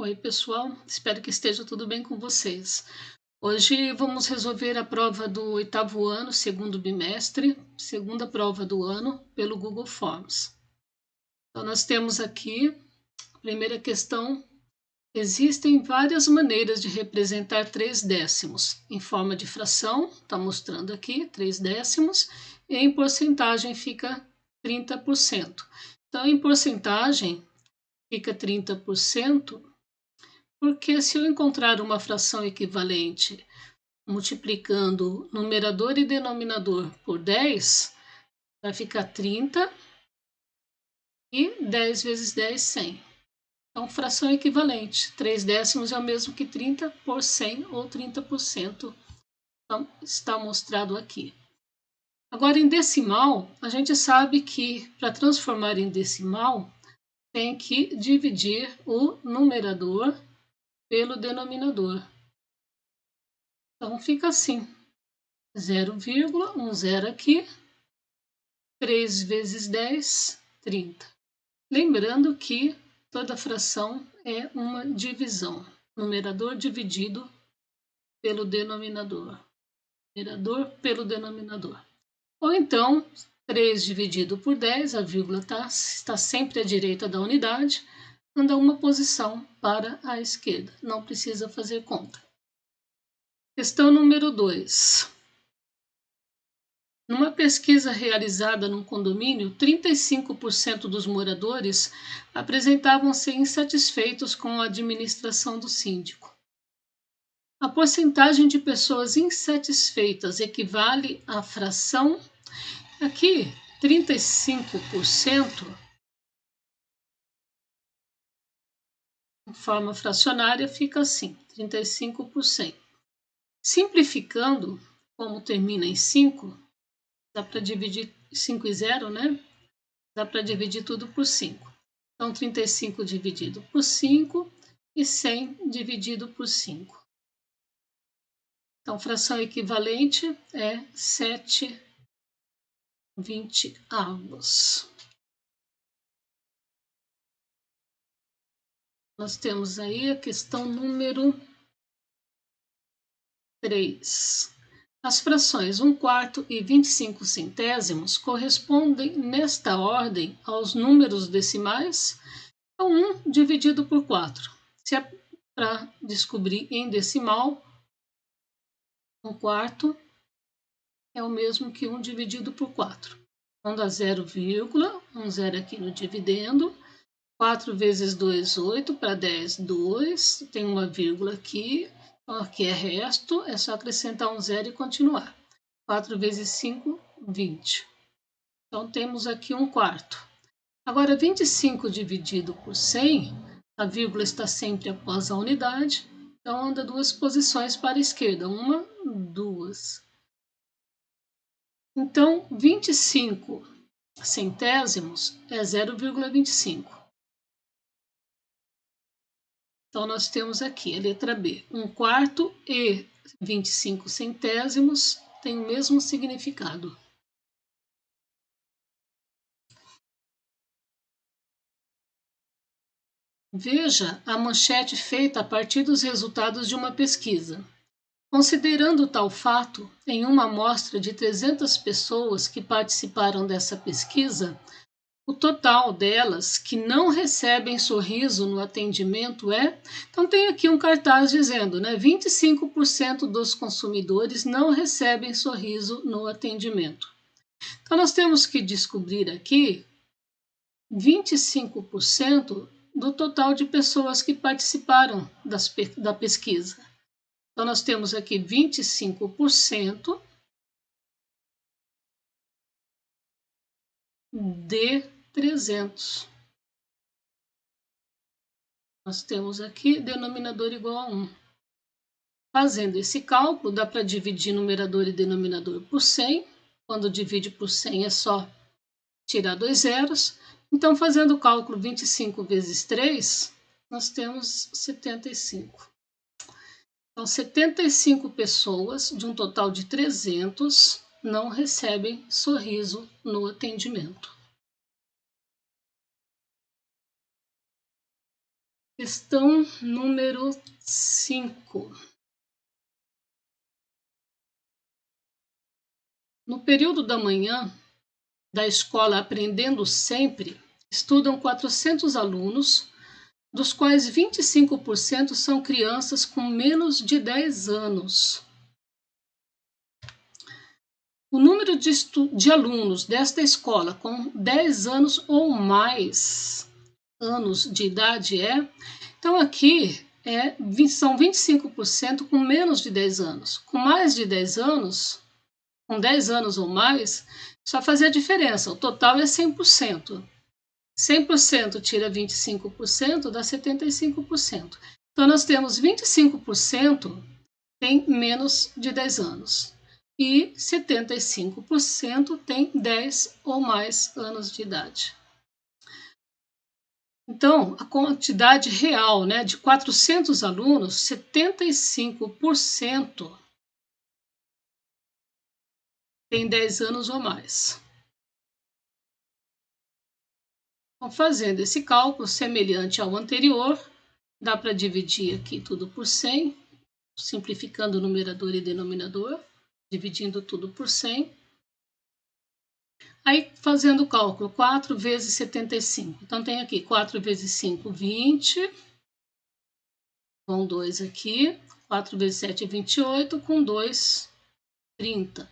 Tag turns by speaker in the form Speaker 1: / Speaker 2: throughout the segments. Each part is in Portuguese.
Speaker 1: Oi, pessoal, espero que esteja tudo bem com vocês. Hoje vamos resolver a prova do oitavo ano, segundo bimestre, segunda prova do ano, pelo Google Forms. Então, nós temos aqui a primeira questão. Existem várias maneiras de representar 3/10 em forma de fração, está mostrando aqui 3/10, e em porcentagem fica 30%. Então, em porcentagem fica 30%. Porque se eu encontrar uma fração equivalente multiplicando numerador e denominador por 10, vai ficar 30 e 10 vezes 10, 100. Então, fração equivalente, 3/10 é o mesmo que 30 por 100 ou 30%. Então, está mostrado aqui. Agora, em decimal, a gente sabe que para transformar em decimal, tem que dividir o numerador pelo denominador. Então, fica assim, 0,1 zero aqui, 3 vezes 10, 30. Lembrando que toda fração é uma divisão, numerador dividido pelo denominador, numerador pelo denominador. Ou então, 3 dividido por 10, a vírgula está sempre à direita da unidade, anda uma posição para a esquerda, não precisa fazer conta. Questão número 2. Numa pesquisa realizada num condomínio, 35% dos moradores apresentavam-se insatisfeitos com a administração do síndico. A porcentagem de pessoas insatisfeitas equivale à fração, aqui, 35%, em forma fracionária fica assim, 35%. Simplificando, como termina em 5, dá para dividir 5 e 0, né? Dá para dividir tudo por 5. Então, 35 dividido por 5 e 100 dividido por 5. Então, fração equivalente é 7/20. Nós temos aí a questão número 3. As frações 1/4 e 25 centésimos correspondem, nesta ordem, aos números decimais. Então, 1 dividido por 4. Se é para descobrir em decimal, 1/4 é o mesmo que 1 dividido por 4. Então, dá 0,1 zero aqui no dividendo. 4 vezes 2, 8. Para 10, 2. Tem uma vírgula aqui. Aqui é resto, é só acrescentar um zero e continuar. 4 vezes 5, 20. Então, temos aqui 1/4. Agora, 25 dividido por 100, a vírgula está sempre após a unidade, então anda 2 posições para a esquerda, 1, 2. Então, 25 centésimos é 0,25. Então, nós temos aqui a letra B. 1/4 e 25 centésimos têm o mesmo significado. Veja a manchete feita a partir dos resultados de uma pesquisa. Considerando tal fato, em uma amostra de 300 pessoas que participaram dessa pesquisa, o total delas que não recebem sorriso no atendimento é... Então, tem aqui um cartaz dizendo, né? 25% dos consumidores não recebem sorriso no atendimento. Então, nós temos que descobrir aqui 25% do total de pessoas que participaram da pesquisa. Então, nós temos aqui 25% de 300. Nós temos aqui denominador igual a 1. Fazendo esse cálculo, dá para dividir numerador e denominador por 100. Quando divide por 100 é só tirar 2 zeros. Então, fazendo o cálculo 25 vezes 3, nós temos 75. Então, 75 pessoas, de um total de 300, não recebem sorriso no atendimento. Questão número 5. No período da manhã da escola Aprendendo Sempre, estudam 400 alunos, dos quais 25% são crianças com menos de 10 anos. O número de alunos desta escola com 10 anos ou mais anos de idade é... Então, aqui são 25% com menos de 10 anos. Com mais de 10 anos, com 10 anos ou mais, só fazer a diferença. O total é 100%. 100% tira 25%, dá 75%. Então, nós temos 25% tem menos de 10 anos. E 75% tem 10 ou mais anos de idade. Então, a quantidade real, de 400 alunos, 75% tem 10 anos ou mais. Então, fazendo esse cálculo semelhante ao anterior, dá para dividir aqui tudo por 100, simplificando o numerador e denominador, dividindo tudo por 100. Aí, fazendo o cálculo, 4 vezes 75. Então, tem aqui 4 vezes 5, 20. Com 2 aqui. 4 vezes 7 é 28. Com 2, 30.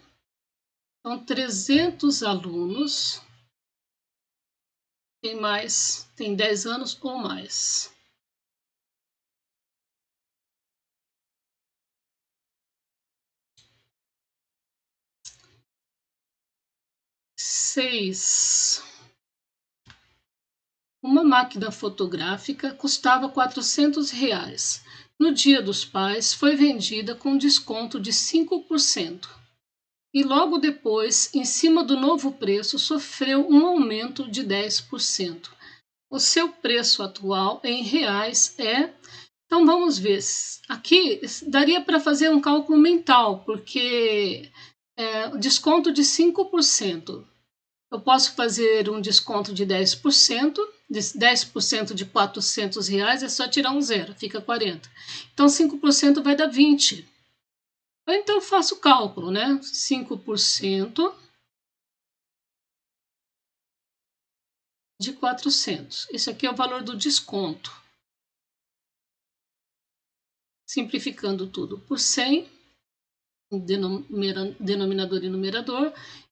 Speaker 1: Então, 300 alunos tem 10 anos ou mais. Uma máquina fotográfica custava R$400. No Dia dos Pais, foi vendida com desconto de 5%. E logo depois, em cima do novo preço, sofreu um aumento de 10%. O seu preço atual em reais é... Então, vamos ver. Aqui daria para fazer um cálculo mental, porque desconto de 5%. Eu posso fazer um desconto de 10%. 10% de R$400 é só tirar um zero, fica 40. Então, 5% vai dar 20. Então, eu faço o cálculo, 5% de 400. Esse aqui é o valor do desconto. Simplificando tudo por 100, denominador e numerador,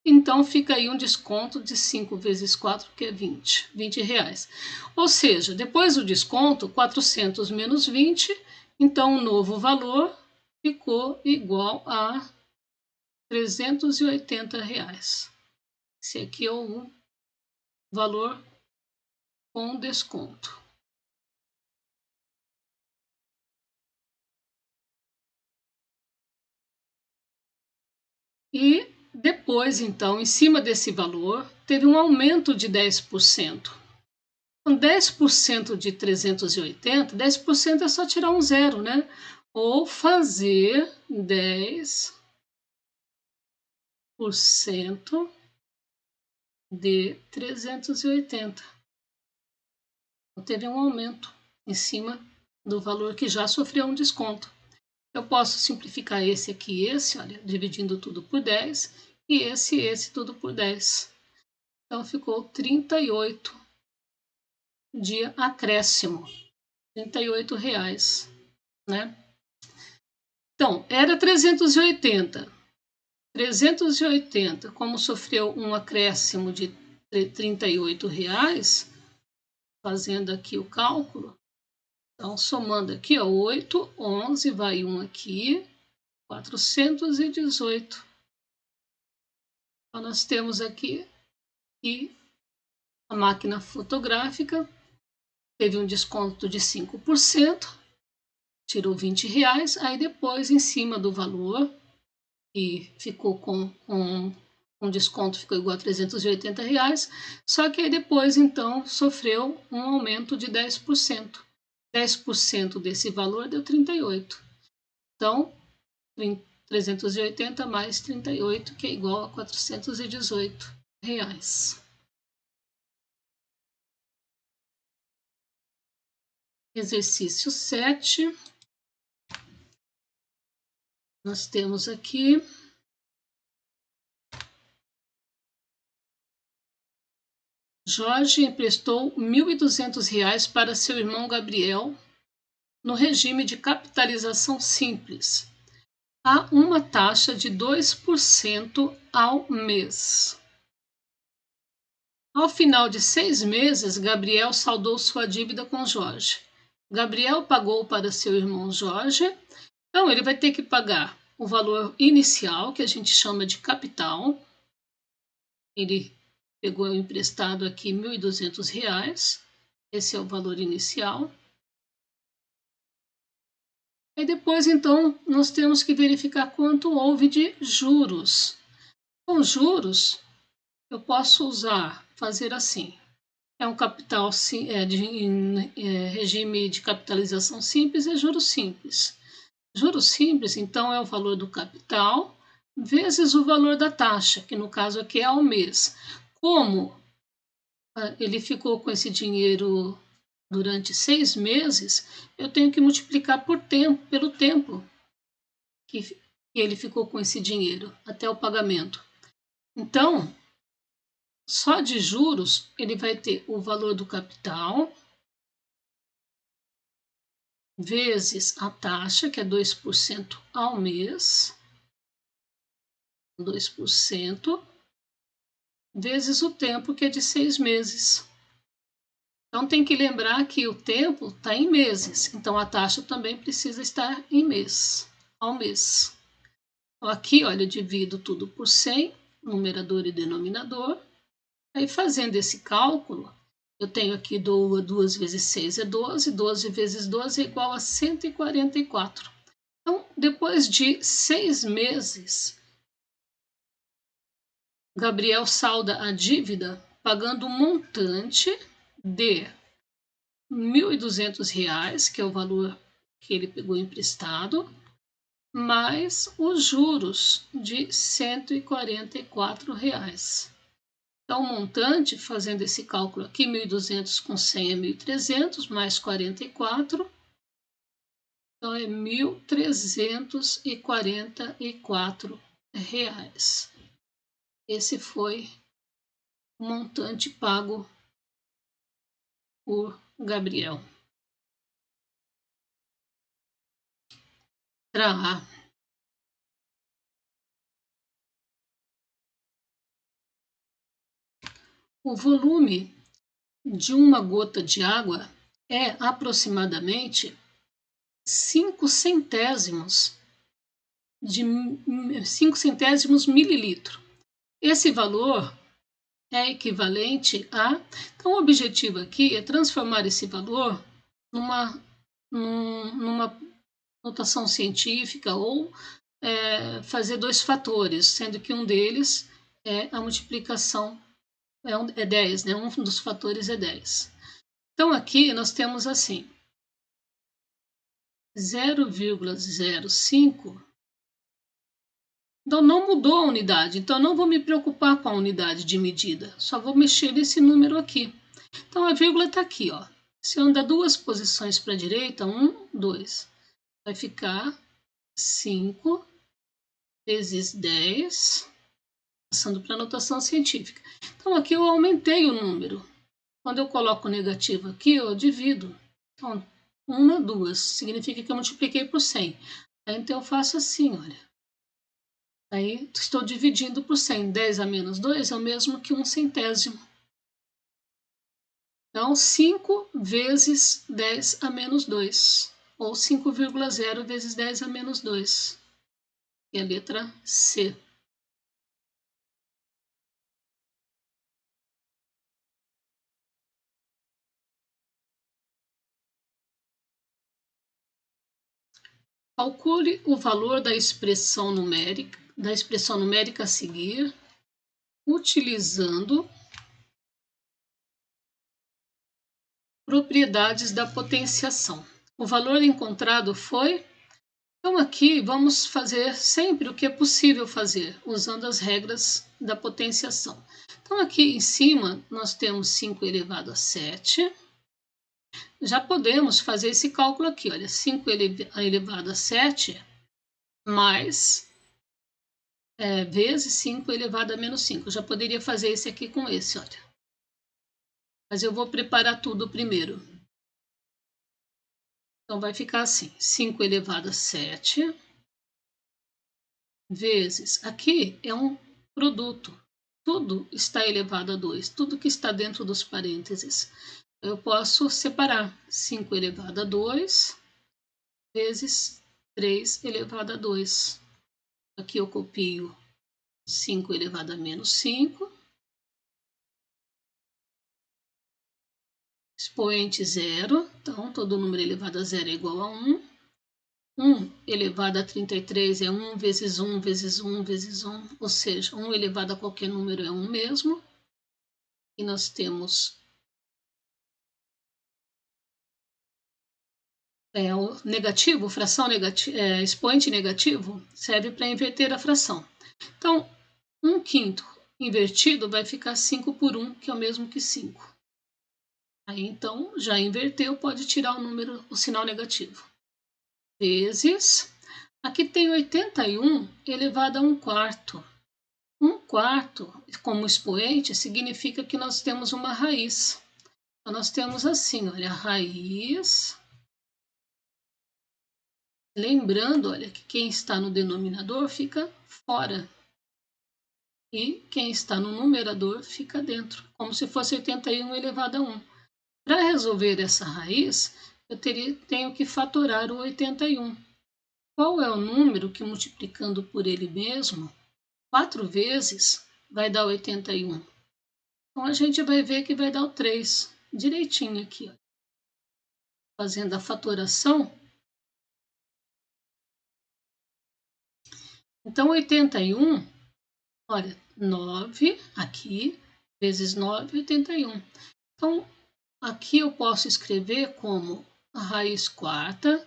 Speaker 1: então fica aí um desconto de 5 vezes 4, que é 20 reais. Ou seja, depois do desconto, 400 menos 20, então o novo valor ficou igual a R$380. Esse aqui é o valor com desconto. E depois, então, em cima desse valor, teve um aumento de 10%. Com 10% de 380, 10% é só tirar um zero, Ou fazer 10% de 380. Então, teve um aumento em cima do valor que já sofreu um desconto. Eu posso simplificar esse aqui e esse, olha, dividindo tudo por 10, e esse tudo por 10. Então, ficou 38 de acréscimo, R$38, Então, era 380. 380, como sofreu um acréscimo de R$38, fazendo aqui o cálculo, então, somando aqui, 8, 11, vai 1 aqui, 418. Então, nós temos aqui que a máquina fotográfica teve um desconto de 5%, tirou R$20, aí depois, em cima do valor, e ficou com desconto, ficou igual a R$380, só que aí depois, então, sofreu um aumento de 10%. 10% desse valor deu 38. Então, 380 mais 38, que é igual a R$418. Exercício 7. Nós temos aqui Jorge emprestou R$ 1.200 para seu irmão Gabriel no regime de capitalização simples. Há uma taxa de 2% ao mês. Ao final de 6 meses, Gabriel saldou sua dívida com Jorge. Gabriel pagou para seu irmão Jorge, então ele vai ter que pagar o valor inicial, que a gente chama de capital. Ele pegou emprestado aqui R$ 1.200, esse é o valor inicial. E depois, então, nós temos que verificar quanto houve de juros. Com juros, eu posso fazer assim. É um capital regime de capitalização simples, é juros simples. Juros simples, então, é o valor do capital vezes o valor da taxa, que no caso aqui é ao mês. Como ele ficou com esse dinheiro durante 6 meses, eu tenho que multiplicar pelo tempo que ele ficou com esse dinheiro até o pagamento. Então, só de juros, ele vai ter o valor do capital vezes a taxa, que é 2% ao mês, 2%, vezes o tempo, que é de 6 meses. Então, tem que lembrar que o tempo está em meses, então a taxa também precisa estar em mês, ao mês. Então, aqui, olha, eu divido tudo por 100, numerador e denominador. Aí, fazendo esse cálculo, eu tenho aqui 2 vezes 6 é 12, 12 vezes 12 é igual a 144. Então, depois de 6 meses, Gabriel salda a dívida pagando um montante de R$ 1.200, que é o valor que ele pegou emprestado, mais os juros de R$ 144. Então, o montante, fazendo esse cálculo aqui, 1.200 com 100 é 1.300, mais 44, então é R$ 1.344. Esse foi o montante pago por Gabriel. Letra A. O volume de uma gota de água é aproximadamente 5 centésimos mililitro. Esse valor é equivalente a... Então, o objetivo aqui é transformar esse valor numa notação científica ou fazer 2 fatores, sendo que um deles é a multiplicação, é 10, né? Um dos fatores é 10. Então, aqui nós temos assim, 0,05. Então, não mudou a unidade. Então, não vou me preocupar com a unidade de medida. Só vou mexer nesse número aqui. Então, a vírgula está aqui, ó. Se eu andar 2 posições para a direita, 1, 2. Vai ficar 5 vezes 10, passando para a notação científica. Então, aqui eu aumentei o número. Quando eu coloco o negativo aqui, eu divido. Então, 1, 2, significa que eu multipliquei por 100. Aí, então, eu faço assim, olha. Aí, estou dividindo por 100. 10 a menos 2 é o mesmo que 1 centésimo. Então, 5 vezes 10 a menos 2. Ou 5,0 vezes 10 a menos 2. Que é a letra C. Calcule o valor da expressão numérica a seguir, utilizando propriedades da potenciação. O valor encontrado foi... Então, aqui vamos fazer sempre o que é possível fazer, usando as regras da potenciação. Então, aqui em cima, nós temos 5 elevado a 7. já podemos fazer esse cálculo aqui, olha, 5 elevado a 7 mais vezes 5 elevado a menos 5. Eu já poderia fazer esse aqui com esse, olha. Mas eu vou preparar tudo primeiro. Então, vai ficar assim, 5 elevado a 7 vezes, aqui é um produto, tudo está elevado a 2, tudo que está dentro dos parênteses. Eu posso separar 5 elevado a 2 vezes 3 elevado a 2. Aqui eu copio 5 elevado a menos 5, expoente zero, então todo número elevado a zero é igual a 1. 1 elevado a 33 é 1 vezes 1 vezes 1 vezes 1, ou seja, 1 elevado a qualquer número é 1 mesmo. E nós temos o negativo, fração negativa, expoente negativo, serve para inverter a fração. Então, 1/5 invertido vai ficar 5 por 1, que é o mesmo que 5. Aí, então, já inverteu, pode tirar o número, o sinal negativo. Vezes, aqui tem 81 elevado a 1/4. 1/4, como expoente, significa que nós temos uma raiz. Então, nós temos assim, olha, a raiz. Lembrando, olha, que quem está no denominador fica fora. E quem está no numerador fica dentro, como se fosse 81 elevado a 1. Para resolver essa raiz, eu tenho que fatorar o 81. Qual é o número que, multiplicando por ele mesmo, 4 vezes, vai dar 81? Então, a gente vai ver que vai dar o 3, direitinho aqui. Ó. Fazendo a fatoração. Então, 81, olha, 9 aqui, vezes 9, 81. Então, aqui eu posso escrever como a raiz quarta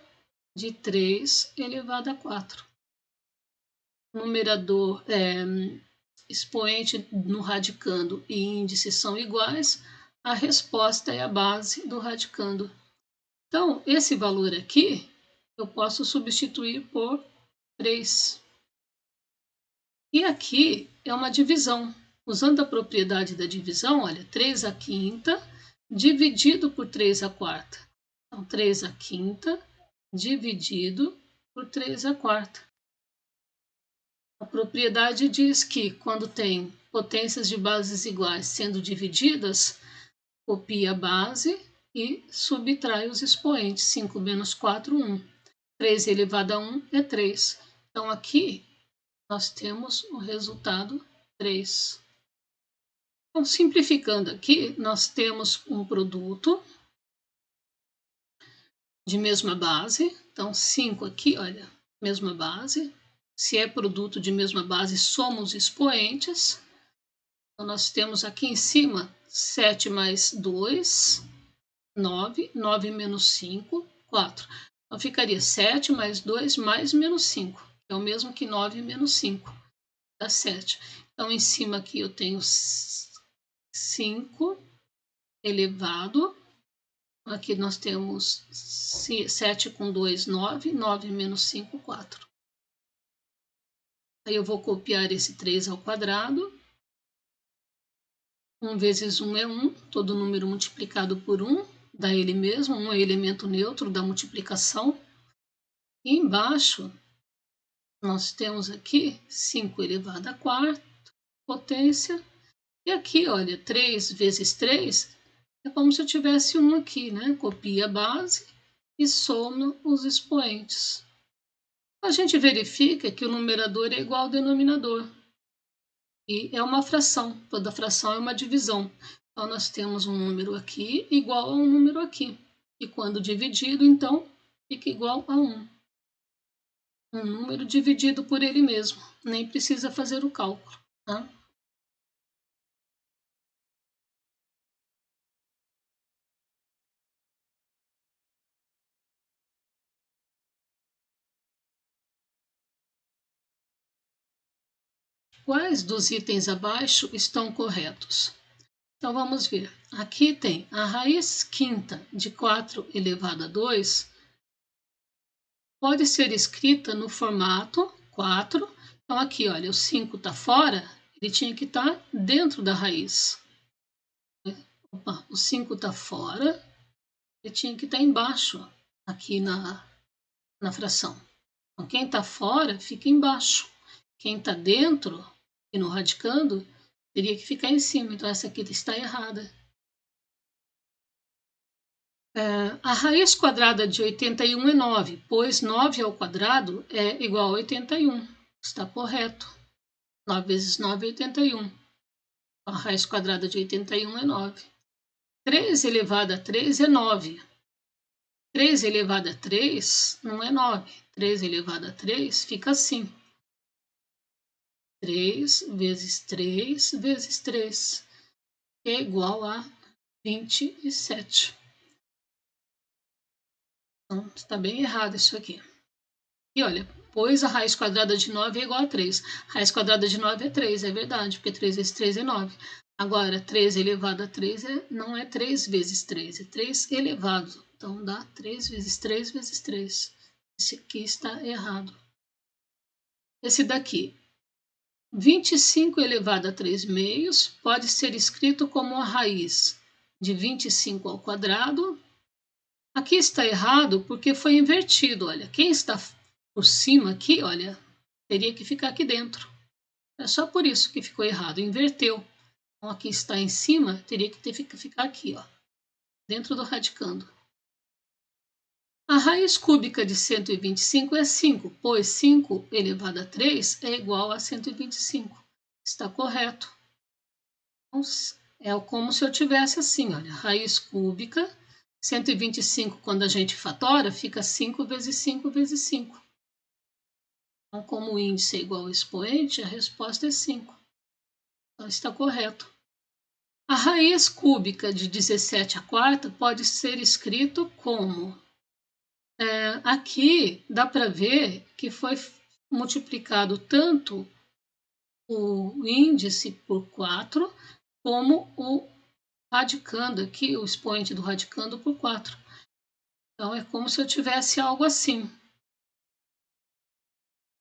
Speaker 1: de 3 elevado a 4. Numerador, expoente no radicando e índice são iguais, a resposta é a base do radicando. Então, esse valor aqui, eu posso substituir por 3. E aqui é uma divisão. Usando a propriedade da divisão, olha, 3/5 dividido por 3/4. Então, 3/5 dividido por 3/4. A propriedade diz que quando tem potências de bases iguais sendo divididas, copia a base e subtrai os expoentes. 5 menos 4, 1. 3 elevado a 1 é 3. Então, aqui nós temos o resultado 3. Então, simplificando aqui, nós temos um produto de mesma base. Então, 5 aqui, olha, mesma base. Se é produto de mesma base, somos expoentes. Então, nós temos aqui em cima 7 mais 2, 9. 9 menos 5, 4. Então, ficaria 7 mais 2 mais menos 5, que é o mesmo que 9 menos 5, dá 7. Então, em cima aqui eu tenho 5 elevado. Aqui nós temos 7 com 2, 9. 9 menos 5, 4. Aí eu vou copiar esse 3 ao quadrado. 1 vezes 1 é 1. Todo número multiplicado por 1 dá ele mesmo. 1 é elemento neutro da multiplicação. E embaixo nós temos aqui 5 elevado a 4, potência. E aqui, olha, 3 vezes 3 é como se eu tivesse 1 aqui, né? Copia a base e soma os expoentes. A gente verifica que o numerador é igual ao denominador. E é uma fração. Toda fração é uma divisão. Então, nós temos um número aqui igual a um número aqui. E quando dividido, então, fica igual a 1. Um número dividido por ele mesmo. Nem precisa fazer o cálculo. Tá? Quais dos itens abaixo estão corretos? Então, vamos ver. Aqui tem a raiz quinta de 4 elevado a 2, pode ser escrita no formato 4. Então, aqui, olha, o 5 está fora, ele tinha que estar dentro da raiz. Opa, o 5 está fora, ele tinha que estar embaixo, aqui na fração. Então, quem está fora, fica embaixo. Quem está dentro, e no radicando, teria que ficar em cima. Então, essa aqui está errada. A raiz quadrada de 81 é 9, pois 9 ao quadrado é igual a 81. Está correto. 9 vezes 9 é 81. A raiz quadrada de 81 é 9. 3 elevado a 3 é 9. 3 elevado a 3 não é 9. 3 elevado a 3 fica assim. 3 vezes 3 vezes 3 é igual a 27. Então, está bem errado isso aqui. E olha, pois a raiz quadrada de 9 é igual a 3. A raiz quadrada de 9 é 3, é verdade, porque 3 vezes 3 é 9. Agora, 3 elevado a 3 não é 3 vezes 3, é 3 elevado. Então, dá 3 vezes 3 vezes 3. Esse aqui está errado. Esse daqui, 25 elevado a 3 meios, pode ser escrito como a raiz de 25 ao quadrado. Aqui está errado porque foi invertido, olha. Quem está por cima aqui, olha, teria que ficar aqui dentro. É só por isso que ficou errado, inverteu. Então, aqui está em cima, teria que ficar aqui, ó, dentro do radicando. A raiz cúbica de 125 é 5, pois 5 elevado a 3 é igual a 125. Está correto. Então, é como se eu tivesse assim, olha, raiz cúbica, 125 quando a gente fatora, fica 5 vezes 5 vezes 5. Então, como o índice é igual ao expoente, a resposta é 5. Então, está correto. A raiz cúbica de 17 a quarta pode ser escrito como... aqui dá para ver que foi multiplicado tanto o índice por 4, como o radicando aqui, o expoente do radicando por 4. Então, é como se eu tivesse algo assim.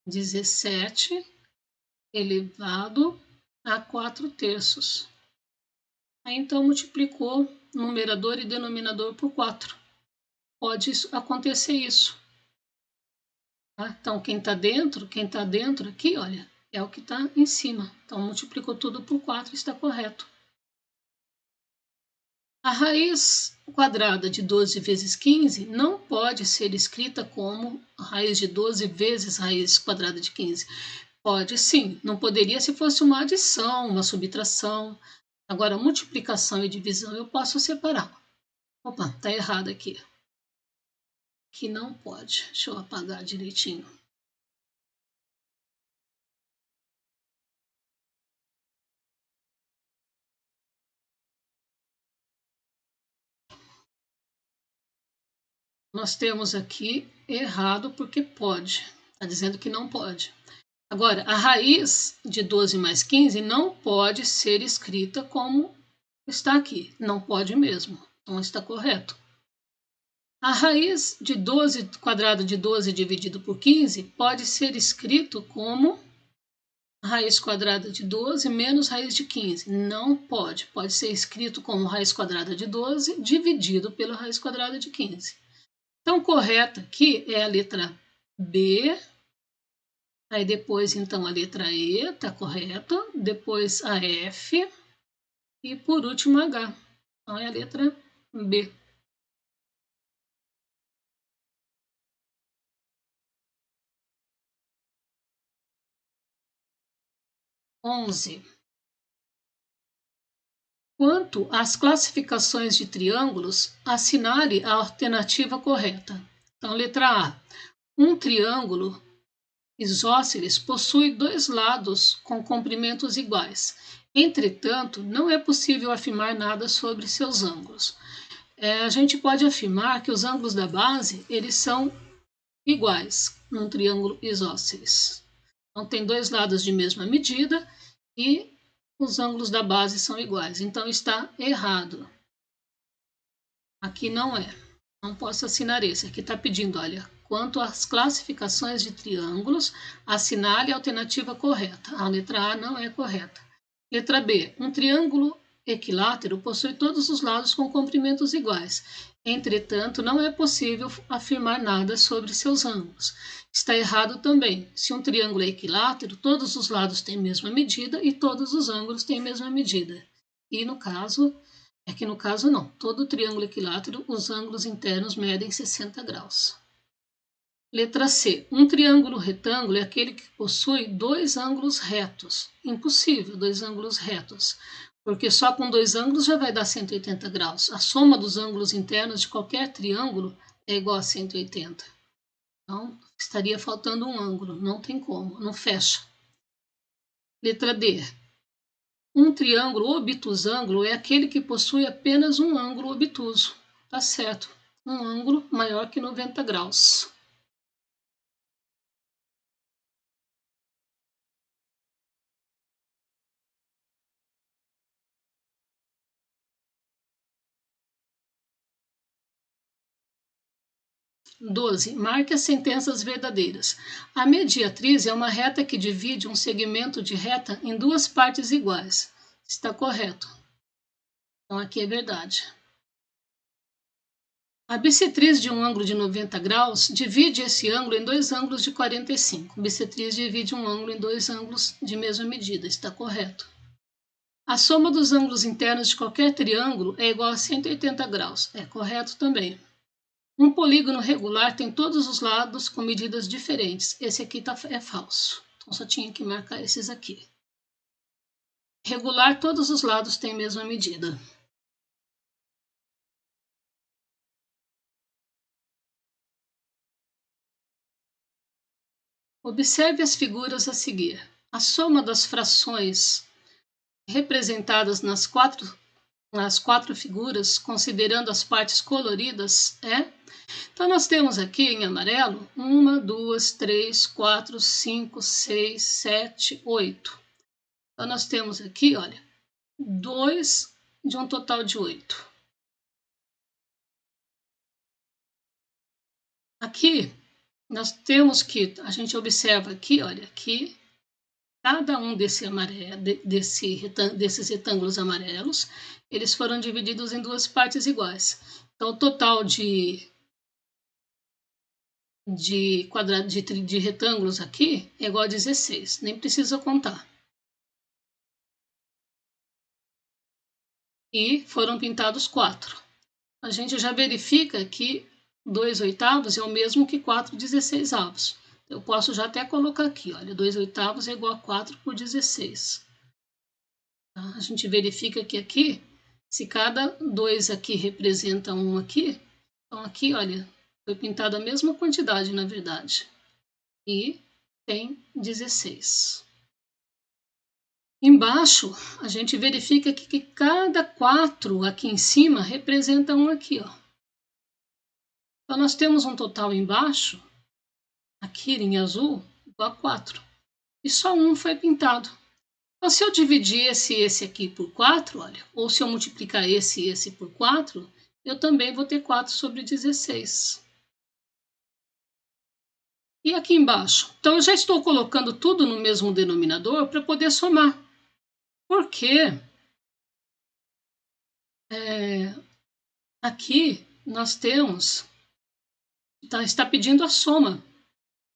Speaker 1: 17 elevado a 4 terços. Aí, então, multiplicou numerador e denominador por 4. Pode acontecer isso. Tá? Então, quem está dentro aqui, olha, é o que está em cima. Então, multiplicou tudo por 4, está correto. A raiz quadrada de 12 vezes 15 não pode ser escrita como raiz de 12 vezes raiz quadrada de 15. Pode sim, não poderia se fosse uma adição, uma subtração. Agora, multiplicação e divisão eu posso separar. Opa, tá errado aqui. Aqui não pode. Deixa eu apagar direitinho. Nós temos aqui errado porque pode. Está dizendo que não pode. Agora, a raiz de 12 mais 15 não pode ser escrita como está aqui. Não pode mesmo. Então, está correto. A raiz de 12, quadrado de 12 dividido por 15 pode ser escrito como raiz quadrada de 12 menos raiz de 15. Não pode. Pode ser escrito como raiz quadrada de 12 dividido pela raiz quadrada de 15. Então, correta aqui é a letra B. Aí depois, então, a letra E, tá correto. Depois a F. E por último, H. Então, é a letra B. Quanto às classificações de triângulos, assinale a alternativa correta. Então, letra A. Um triângulo isósceles possui dois lados com comprimentos iguais. Entretanto, não é possível afirmar nada sobre seus ângulos. A gente pode afirmar que os ângulos da base eles são iguais num triângulo isósceles. Então, tem dois lados de mesma medida e os ângulos da base são iguais. Então, está errado. Aqui não é. Não posso assinar esse. Aqui está pedindo, olha, quanto às classificações de triângulos, assinale a alternativa correta. A letra A não é correta. Letra B. Um triângulo equilátero possui todos os lados com comprimentos iguais. Entretanto, não é possível afirmar nada sobre seus ângulos. Está errado também. Se um triângulo é equilátero, todos os lados têm a mesma medida e todos os ângulos têm a mesma medida. E no caso, no caso não. Todo triângulo equilátero, os ângulos internos medem 60 graus. Letra C. Um triângulo retângulo é aquele que possui dois ângulos retos. Impossível, dois ângulos retos. Porque só com dois ângulos já vai dar 180 graus. A soma dos ângulos internos de qualquer triângulo é igual a 180. Então, estaria faltando um ângulo. Não tem como, não fecha. Letra D. Um triângulo obtusângulo é aquele que possui apenas um ângulo obtuso. Tá certo. Um ângulo maior que 90 graus. (12) Marque as sentenças verdadeiras. A mediatriz é uma reta que divide um segmento de reta em duas partes iguais. Está correto. Então, aqui é verdade. A bissetriz de um ângulo de 90 graus divide esse ângulo em dois ângulos de 45. Bissetriz divide um ângulo em dois ângulos de mesma medida. Está correto. A soma dos ângulos internos de qualquer triângulo é igual a 180 graus. É correto também. Um polígono regular tem todos os lados com medidas diferentes. Esse aqui é falso. Então, só tinha que marcar esses aqui. Regular, todos os lados têm a mesma medida. Observe as figuras a seguir. A soma das frações representadas nas quatro figuras, considerando as partes coloridas, é... Então, nós temos aqui em amarelo 1, 2, 3, 4, 5, 6, 7, 8. Então, nós temos aqui, olha, 2 de um total de 8. Aqui, nós temos que, a gente observa aqui, olha, aqui, cada um desses retângulos amarelos, eles foram divididos em duas partes iguais. Então, o total de retângulos aqui é igual a 16, nem precisa contar. E foram pintados 4. A gente já verifica que 2/8 é o mesmo que 4/16. Eu posso já até colocar aqui, olha, 2/8 é igual a 4 por 16. Tá? A gente verifica que aqui, se cada 2 aqui representa 1 aqui, então aqui, olha, foi pintada a mesma quantidade, na verdade. E tem 16. Embaixo, a gente verifica que cada 4 aqui em cima representa 1 aqui, ó. Então, nós temos um total embaixo, aqui em azul, igual a 4. E só 1 foi pintado. Então, se eu dividir esse aqui por 4, olha, ou se eu multiplicar esse por 4, eu também vou ter 4 sobre 16. E aqui embaixo? Então, eu já estou colocando tudo no mesmo denominador para poder somar. Porque aqui nós temos, está pedindo a soma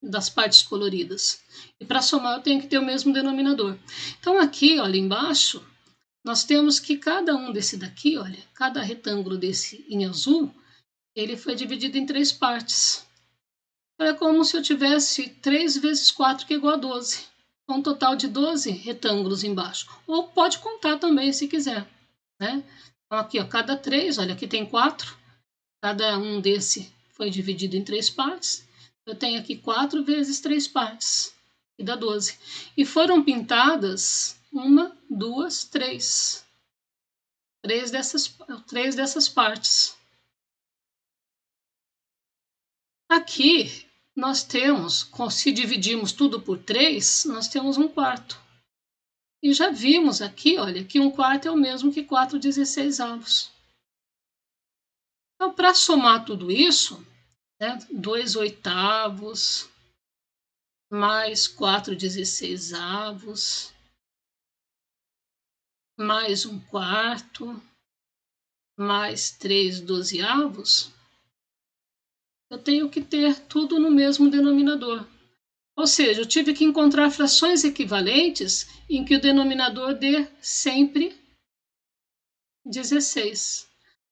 Speaker 1: das partes coloridas. E para somar eu tenho que ter o mesmo denominador. Então aqui, olha, embaixo, nós temos que cada um desse daqui, olha, cada retângulo desse em azul, ele foi dividido em 3 partes. Então é como se eu tivesse 3 vezes 4, que é igual a 12. Um total de 12 retângulos embaixo. Ou pode contar também, se quiser, né? Então aqui, ó, cada 3, olha, aqui tem 4. Cada um desse foi dividido em 3 partes. Eu tenho aqui 4 vezes 3 partes, que dá 12. E foram pintadas 1, 2, 3. 3 dessas partes. Aqui, nós temos, se dividirmos tudo por 3, nós temos 1/4. E já vimos aqui, olha, que 1/4 é o mesmo que 4/16. Então, para somar tudo isso, né, 2/8 mais 4/16 mais 1/4 mais 3/12, eu tenho que ter tudo no mesmo denominador. Ou seja, eu tive que encontrar frações equivalentes em que o denominador dê sempre 16.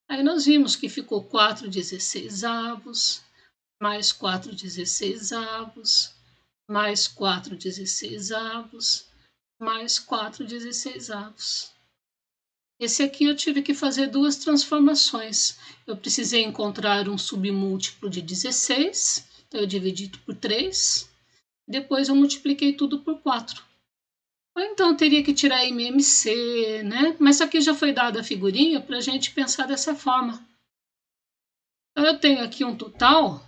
Speaker 1: Aí nós vimos que ficou 4/16 mais 4/16 mais 4/16 mais 4/16. Esse aqui eu tive que fazer duas transformações. Eu precisei encontrar um submúltiplo de 16, então eu dividi por 3, depois eu multipliquei tudo por 4. Ou então teria que tirar MMC, né? Mas aqui já foi dada a figurinha para a gente pensar dessa forma. Então eu tenho aqui um total,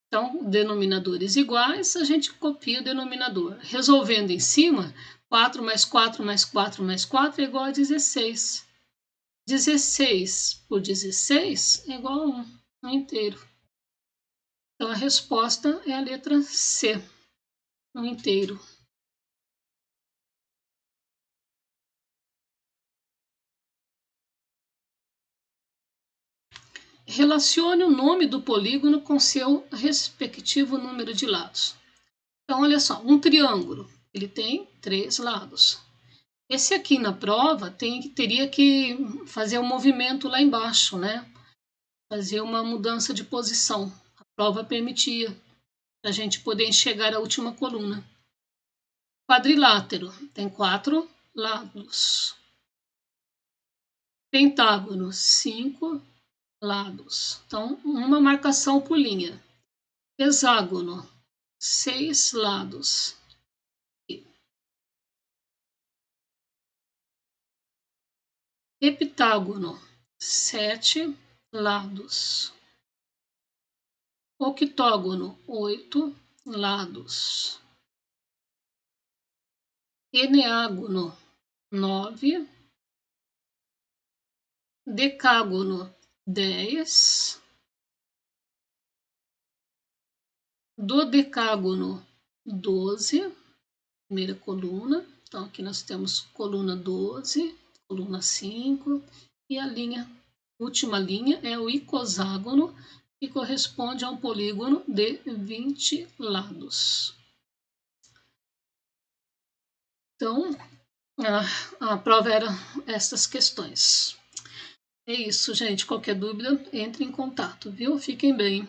Speaker 1: então denominadores iguais, a gente copia o denominador. Resolvendo em cima, 4 mais 4 mais 4 mais 4 é igual a 16. 16 por 16 é igual a 1, 1 inteiro. Então a resposta é a letra C, 1 inteiro. Relacione o nome do polígono com seu respectivo número de lados. Então, olha só, um triângulo, ele tem 3 lados. Esse aqui na prova teria que fazer um movimento lá embaixo, né? Fazer uma mudança de posição. A prova permitia, para a gente poder enxergar a última coluna. Quadrilátero tem 4 lados. Pentágono, 5 lados. Então, uma marcação por linha. Hexágono, 6 lados. Heptágono, 7 lados. Octógono, 8 lados. Eneágono, 9. Decágono, 10. Dodecágono, 12. Primeira coluna. Então, aqui nós temos coluna 12, coluna 5. E a última linha é o icoságono, que corresponde a um polígono de 20 lados. Então, a prova era essas questões. É isso, gente. Qualquer dúvida, entre em contato, viu? Fiquem bem.